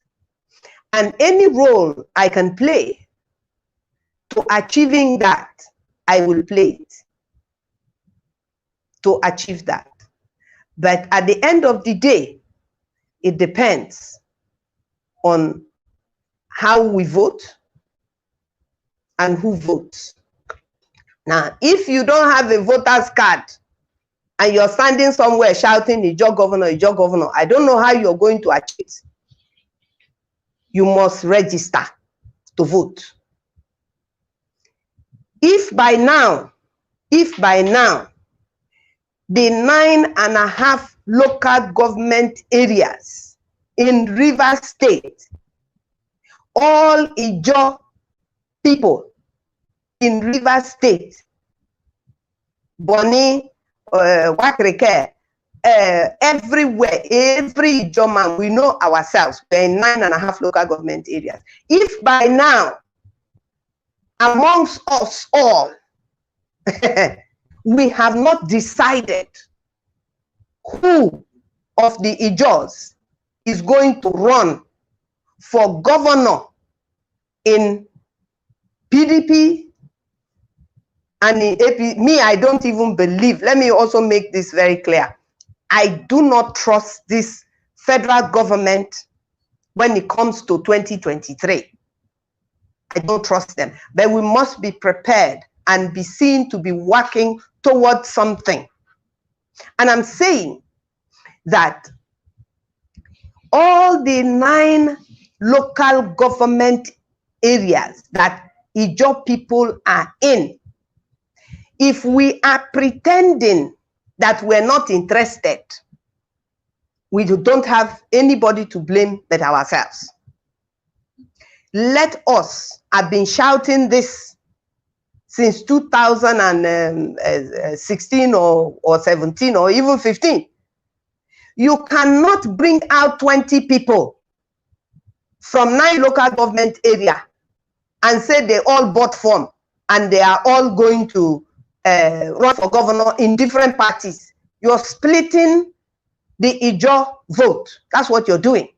And any role I can play to achieving that, I will play it to achieve that. But at the end of the day, it depends on how we vote and who votes. Now, if you don't have a voter's card and you're standing somewhere shouting, Niger governor, I don't know how you're going to achieve it. You must register to vote. If by now, the 9.5 local government areas in Rivers State, all Ijaw people in Rivers State, Bonny, Wakreke, everywhere, every Ijaw man, we know ourselves, we're in 9.5 local government areas. If by now, amongst us all, we have not decided who of the Ijaws is going to run for governor in PDP and in AP, me, I don't even believe. Let me also make this very clear. I do not trust this federal government when it comes to 2023. I don't trust them. But we must be prepared and be seen to be working towards something. And I'm saying that all the 9 local government areas that Ijaw people are in, if we are pretending that we're not interested, we don't have anybody to blame but ourselves. Let us have been shouting this since 2016 or 17 or even 15. You cannot bring out 20 people from 9 local government area and say they all bought form and they are all going to run for governor in different parties. You're splitting the Ijaw vote. That's what you're doing.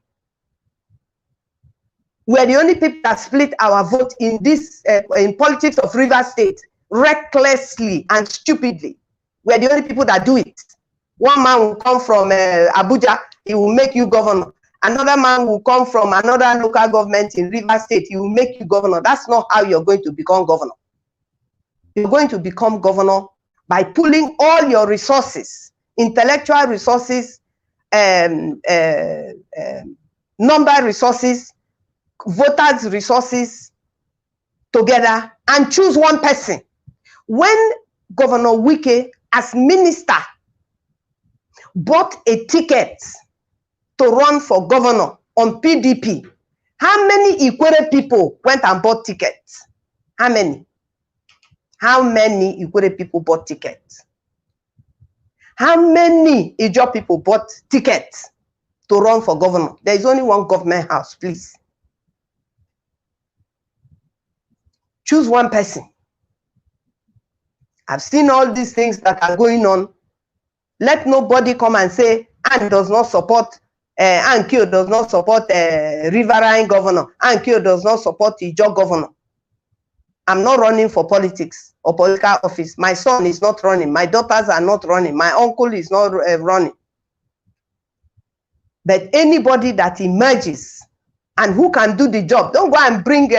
We're the only people that split our vote in this in politics of Rivers State, recklessly and stupidly. We're the only people that do it. One man will come from Abuja, he will make you governor. Another man will come from another local government in Rivers State, he will make you governor. That's not how you're going to become governor. You're going to become governor by pulling all your resources, intellectual resources, number resources, voters' resources together and choose one person. When Governor Wike, as minister, bought a ticket to run for governor on PDP, how many Ikwere people went and bought tickets? How many? How many Ikwere people bought tickets? How many Ijaw people bought tickets to run for governor? There is only one government house, please. Choose one person. I've seen all these things that are going on. Let nobody come and say, Ann does not support, Annkio does not support Riverine governor. Annkio does not support Ijaw governor. I'm not running for politics or political office. My son is not running. My daughters are not running. My uncle is not running. But anybody that emerges and who can do the job, don't go and bring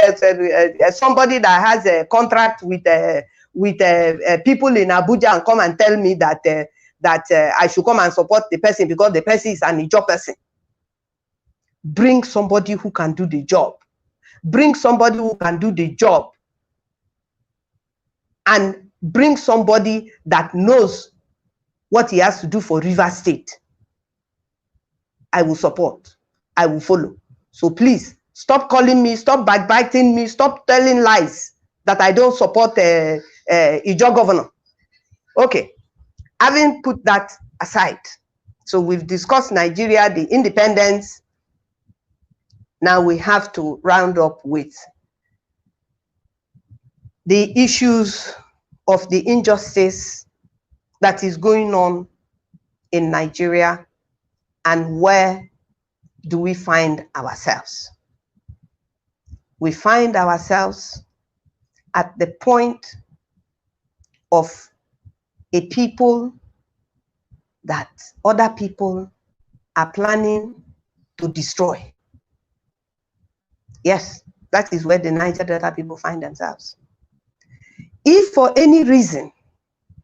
somebody that has a contract with people in Abuja and come and tell me that I should come and support the person because the person is an Ijaw person. Bring somebody who can do the job. Bring somebody who can do the job. And bring somebody that knows what he has to do for Rivers State. I will support. I will follow. So please, stop calling me, stop backbiting me, stop telling lies that I don't support Ijaw governor. Okay, having put that aside, so we've discussed Nigeria, the independence. Now we have to round up with the issues of the injustice that is going on in Nigeria, and where do we find ourselves? We find ourselves at the point of a people that other people are planning to destroy. Yes, that is where the Niger Delta people find themselves. If for any reason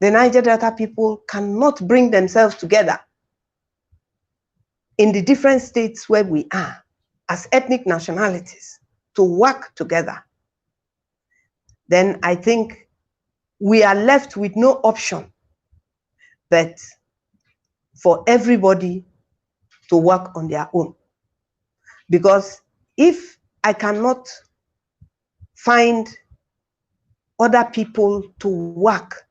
the Niger Delta people cannot bring themselves together in the different states where we are as ethnic nationalities to work together, then I think we are left with no option but for everybody to work on their own. Because if I cannot find other people to work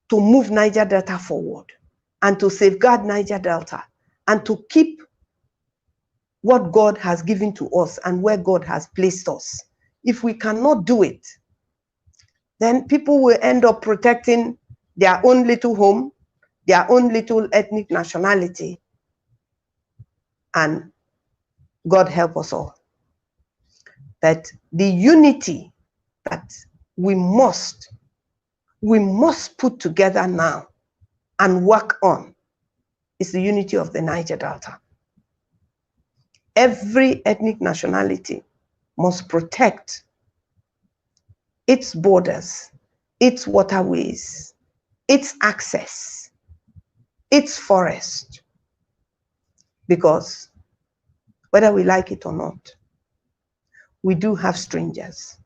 to move Niger Delta forward and to safeguard Niger Delta and to keep what God has given to us and where God has placed us, if we cannot do it, then people will end up protecting their own little home, their own little ethnic nationality, and God help us all. That the unity that we must put together now and work on is the unity of the Niger Delta. Every ethnic nationality must protect its borders, its waterways, its access, its forest, because whether we like it or not, we do have strangers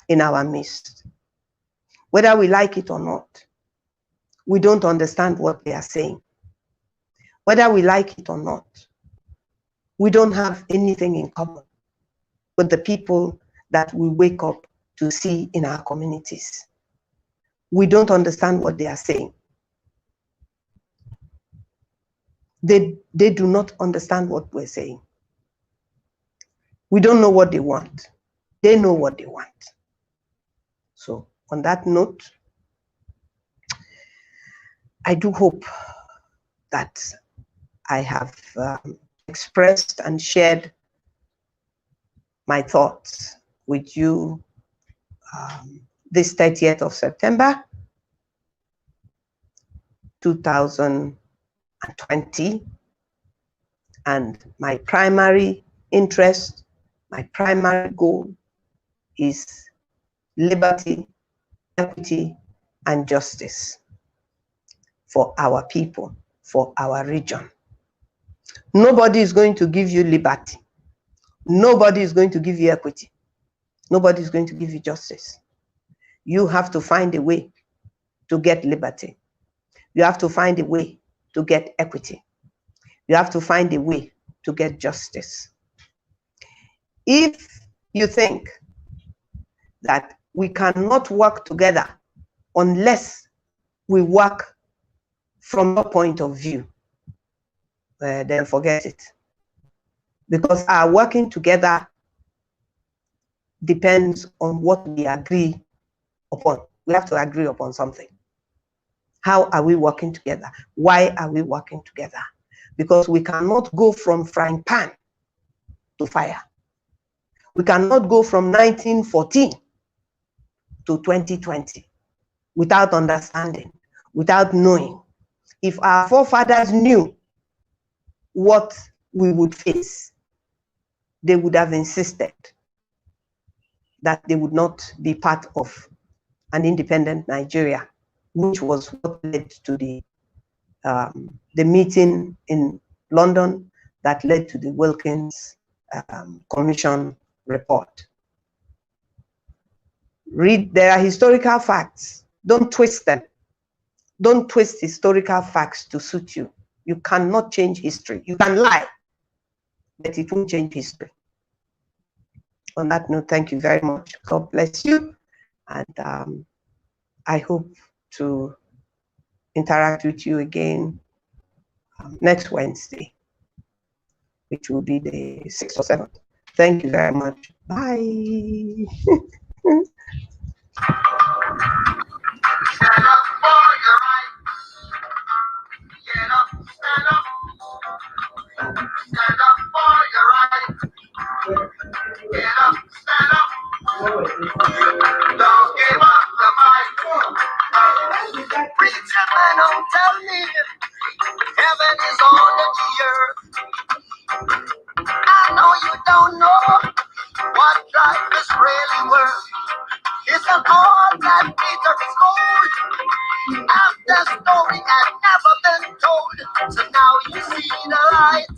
in our midst. Whether we like it or not, we don't understand what they are saying. Whether we like it or not, we don't have anything in common with the people that we wake up to see in our communities. We don't understand what they are saying. They do not understand what we're saying. We don't know what they want. They know what they want. So on that note, I do hope that I have expressed and shared my thoughts with you this 30th of September 2020, and my primary interest, my primary goal is liberty, equity, and justice for our people, for our region. Nobody is going to give you liberty. Nobody is going to give you equity. Nobody is going to give you justice. You have to find a way to get liberty. You have to find a way to get equity. You have to find a way to get justice. If you think that we cannot work together unless we work from a point of view, then forget it. Because our working together depends on what we agree upon. We have to agree upon something. How are we working together? Why are we working together? Because we cannot go from frying pan to fire. We cannot go from 1914 to 2020 without understanding, without knowing. If our forefathers knew what we would face, they would have insisted that they would not be part of an independent Nigeria, which was what led to the meeting in London that led to the Wilkins Commission report. Read, there are historical facts. Don't twist them. Don't twist historical facts to suit you. You cannot change history. You can lie, but it won't change history. On that note, thank you very much. God bless you. And I hope to interact with you again next Wednesday, which will be the 6th or 7th. Thank you very much. Bye. Don't give up the fight. Preacher man, don't tell me heaven is on the earth. I know you don't know what life is really worth. It's an all that Peter is gold. After story had never been told. So now you see the light.